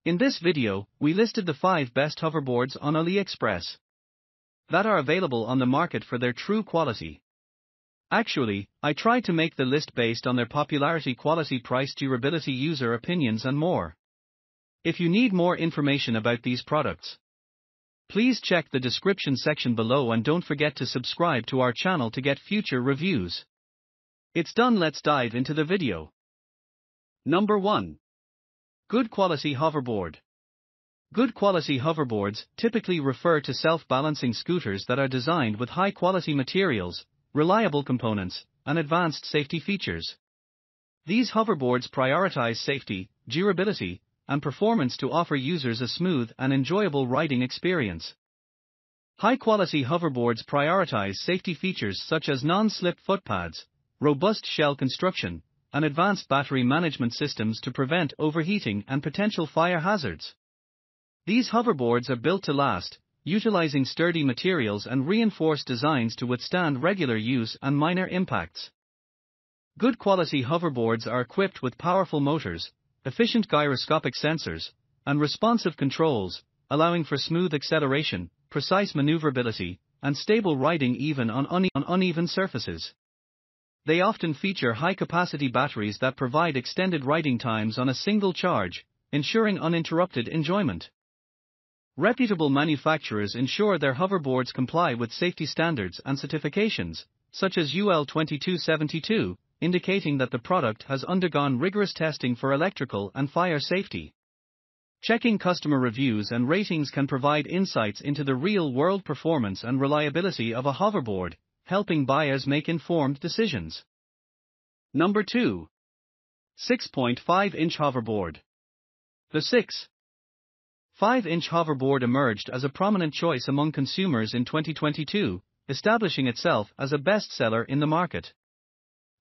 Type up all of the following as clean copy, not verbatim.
In this video, we listed the 5 best hoverboards on Aliexpress that are available on the market for their true quality. Actually, I tried to make the list based on their popularity, quality, price, durability, user opinions and more. If you need more information about these products, please check the description section below and don't forget to subscribe to our channel to get future reviews. It's done, let's dive into the video. Number 1. Good quality hoverboard. Good quality hoverboards typically refer to self-balancing scooters that are designed with high-quality materials, reliable components, and advanced safety features. These hoverboards prioritize safety, durability, and performance to offer users a smooth and enjoyable riding experience. High-quality hoverboards prioritize safety features such as non-slip footpads, robust shell construction, and advanced battery management systems to prevent overheating and potential fire hazards. These hoverboards are built to last, utilizing sturdy materials and reinforced designs to withstand regular use and minor impacts. Good quality hoverboards are equipped with powerful motors, efficient gyroscopic sensors, and responsive controls, allowing for smooth acceleration, precise maneuverability, and stable riding even on uneven surfaces. They often feature high-capacity batteries that provide extended riding times on a single charge, ensuring uninterrupted enjoyment. Reputable manufacturers ensure their hoverboards comply with safety standards and certifications, such as UL 2272, indicating that the product has undergone rigorous testing for electrical and fire safety. Checking customer reviews and ratings can provide insights into the real-world performance and reliability of a hoverboard, helping buyers make informed decisions. Number 2. 6.5-inch hoverboard. The 6.5-inch hoverboard emerged as a prominent choice among consumers in 2022, establishing itself as a bestseller in the market.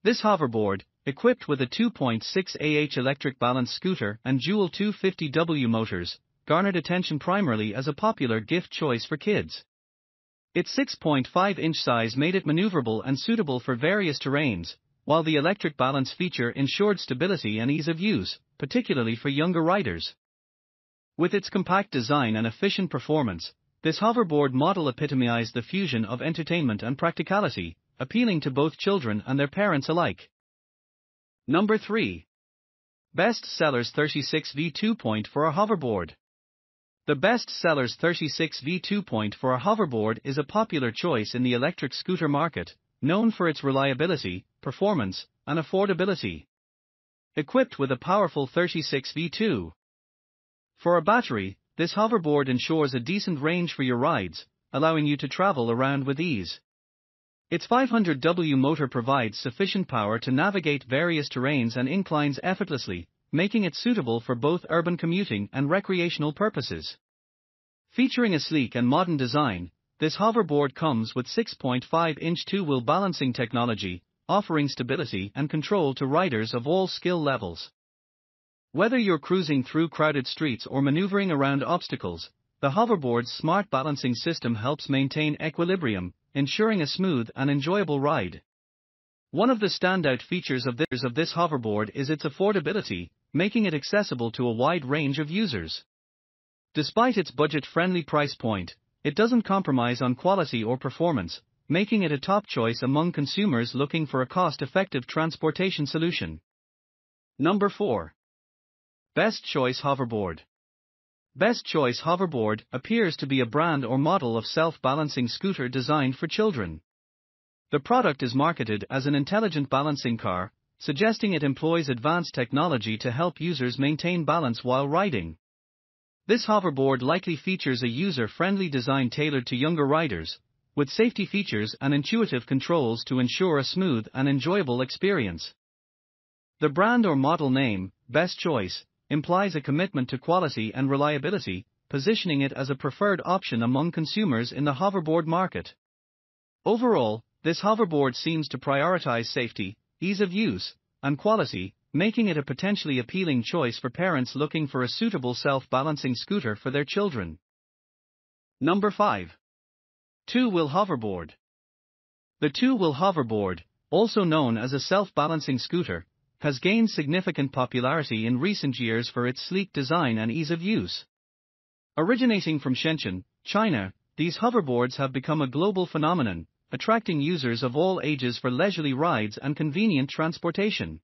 This hoverboard, equipped with a 2.6 electric balance scooter and dual 250W motors, garnered attention primarily as a popular gift choice for kids. Its 6.5-inch size made it maneuverable and suitable for various terrains, while the electric balance feature ensured stability and ease of use, particularly for younger riders. With its compact design and efficient performance, this hoverboard model epitomized the fusion of entertainment and practicality, appealing to both children and their parents alike. Number 3. Best Sellers 36V 2.4 hoverboard. The Best Sellers 36V 2.4 hoverboard is a popular choice in the electric scooter market, known for its reliability, performance, and affordability. Equipped with a powerful 36V2 for a battery, this hoverboard ensures a decent range for your rides, allowing you to travel around with ease. Its 500W motor provides sufficient power to navigate various terrains and inclines effortlessly, making it suitable for both urban commuting and recreational purposes. Featuring a sleek and modern design, this hoverboard comes with 6.5-inch two-wheel balancing technology, offering stability and control to riders of all skill levels. Whether you're cruising through crowded streets or maneuvering around obstacles, the hoverboard's smart balancing system helps maintain equilibrium, ensuring a smooth and enjoyable ride. One of the standout features of this hoverboard is its affordability, making it accessible to a wide range of users. Despite its budget-friendly price point, it doesn't compromise on quality or performance, making it a top choice among consumers looking for a cost-effective transportation solution. Number 4. Best Choice Hoverboard. Best Choice Hoverboard appears to be a brand or model of self-balancing scooter designed for children. The product is marketed as an intelligent balancing car, suggesting it employs advanced technology to help users maintain balance while riding. This hoverboard likely features a user-friendly design tailored to younger riders, with safety features and intuitive controls to ensure a smooth and enjoyable experience. The brand or model name, Best Choice, implies a commitment to quality and reliability, positioning it as a preferred option among consumers in the hoverboard market. Overall, this hoverboard seems to prioritize safety, ease of use, and quality, making it a potentially appealing choice for parents looking for a suitable self-balancing scooter for their children. Number 5. Two-wheel hoverboard. The two-wheel hoverboard, also known as a self-balancing scooter, has gained significant popularity in recent years for its sleek design and ease of use. Originating from Shenzhen, China, these hoverboards have become a global phenomenon, attracting users of all ages for leisurely rides and convenient transportation.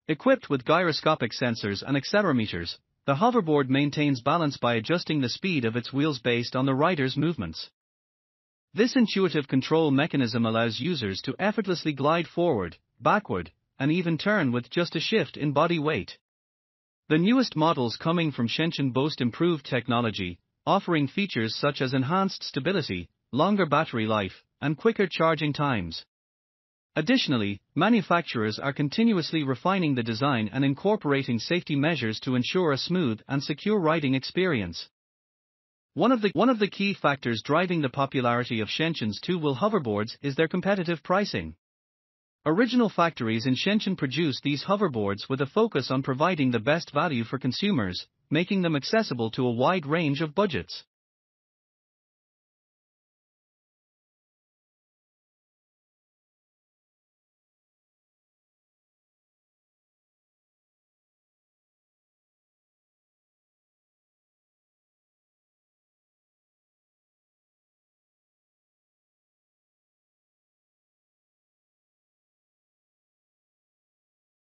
Equipped with gyroscopic sensors and accelerometers, the hoverboard maintains balance by adjusting the speed of its wheels based on the rider's movements. This intuitive control mechanism allows users to effortlessly glide forward, backward, and even turn with just a shift in body weight. The newest models coming from Shenzhen boast improved technology, offering features such as enhanced stability, longer battery life, and quicker charging times. Additionally, manufacturers are continuously refining the design and incorporating safety measures to ensure a smooth and secure riding experience. One of the key factors driving the popularity of Shenzhen's two-wheel hoverboards is their competitive pricing. Original factories in Shenzhen produce these hoverboards with a focus on providing the best value for consumers, making them accessible to a wide range of budgets.